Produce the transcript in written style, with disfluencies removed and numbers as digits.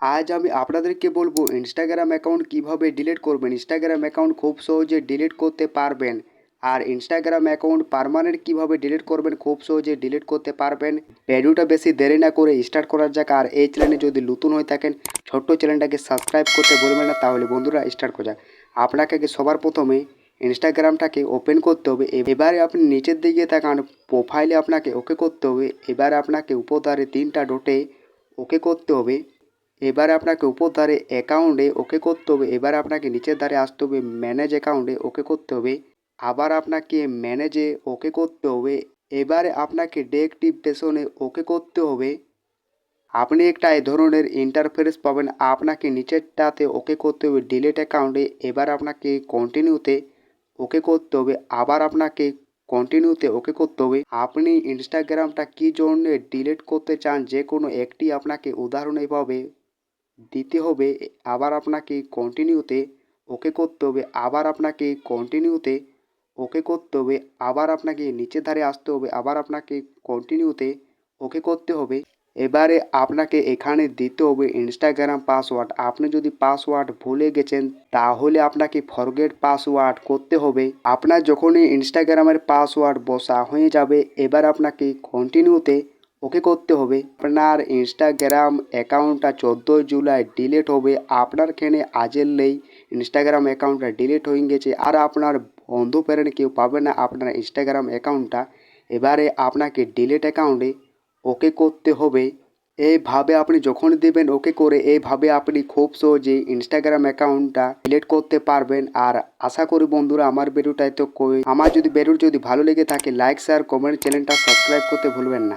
আজ আমি আপনাদেরকে বলবো ইনস্টাগ্রাম অ্যাকাউন্ট কিভাবে ডিলিট করবেন। ইনস্টাগ্রাম অ্যাকাউন্ট খুব সহজে ডিলিট করতে পারবেন। আর ইনস্টাগ্রাম অ্যাকাউন্ট পার্মানেন্ট কিভাবে ডিলিট করবেন, খুব সহজে ডিলিট করতে পারবেন। ভিডিওটা বেশি দেরি না করে স্টার্ট করা যাক। আর এই চ্যানেলে যদি নতুন হয়ে থাকেন, ছোট্ট চ্যানেলটাকে সাবস্ক্রাইব করতে ভুলবেন না। তাহলে বন্ধুরা স্টার্ট করা যাক। আপনাকে সবার প্রথমে ইনস্টাগ্রামটাকে ওপেন করতে হবে। এবারে আপনি নিচের দিকে তাকান, প্রোফাইলে আপনাকে ওকে করতে হবে। এবারে আপনাকে উপধারে 3টা ডটে ওকে করতে হবে। এবারে আপনাকে উপর ধারে অ্যাকাউন্টে ওকে করতে হবে। এবার আপনাকে নিচের ধারে আসতে হবে, ম্যানেজ অ্যাকাউন্টে ওকে করতে হবে। আবার আপনাকে ম্যানেজে ওকে করতে হবে। এবারে আপনাকে ডিএক্টিভেশনে ওকে করতে হবে। আপনি একটা এই ধরনের ইন্টারফেস পাবেন। আপনাকে নিচেরটাতে ওকে করতে হবে ডিলিট অ্যাকাউন্টে। এবার আপনাকে কন্টিনিউতে ওকে করতে হবে। আবার আপনাকে কন্টিনিউতে ওকে করতে হবে। আপনি ইনস্টাগ্রামটা কী জন্য ডিলিট করতে চান, যে কোনো একটি আপনাকে উদাহরণ এভাবে দিতে হবে। আবার আপনাকে কন্টিনিউতে ওকে করতে হবে। আবার আপনাকে কন্টিনিউতে ওকে করতে হবে। আবার আপনাকে নিচের ধারে আসতে হবে। আবার আপনাকে কন্টিনিউতে ওকে করতে হবে। এবারে আপনাকে এখানে দিতে হবে ইনস্টাগ্রাম পাসওয়ার্ড। আপনি যদি পাসওয়ার্ড ভুলে গেছেন তাহলে আপনাকে ফরগেট পাসওয়ার্ড করতে হবে। আপনার যখনই ইনস্টাগ্রামের পাসওয়ার্ড বসা হয়ে যাবে, এবার আপনাকে কন্টিনিউতে ওকে করতে হবে। আপনার ইনস্টাগ্রাম অ্যাকাউন্টটা 14 জুলাই ডিলিট হবে। আপনার এখানে আজেরলেই ইনস্টাগ্রাম অ্যাকাউন্টটা ডিলিট হয়ে গেছে। আর আপনার বন্ধু ফ্রেন্ড কেউ পাবে না আপনার ইনস্টাগ্রাম অ্যাকাউন্টটা। এবারে আপনাকে ডিলিট অ্যাকাউন্টে ওকে করতে হবে। এইভাবে আপনি যখন দেবেন ওকে করে, এইভাবে আপনি খুব সহজেই ইনস্টাগ্রাম অ্যাকাউন্টটা ডিলিট করতে পারবেন। আর আশা করি বন্ধুরা আমার ভিডিওটা আমার ভিডিও যদি ভালো লেগে থাকে, লাইক শেয়ার কমেন্ট, চ্যানেলটা সাবস্ক্রাইব করতে ভুলবেন না।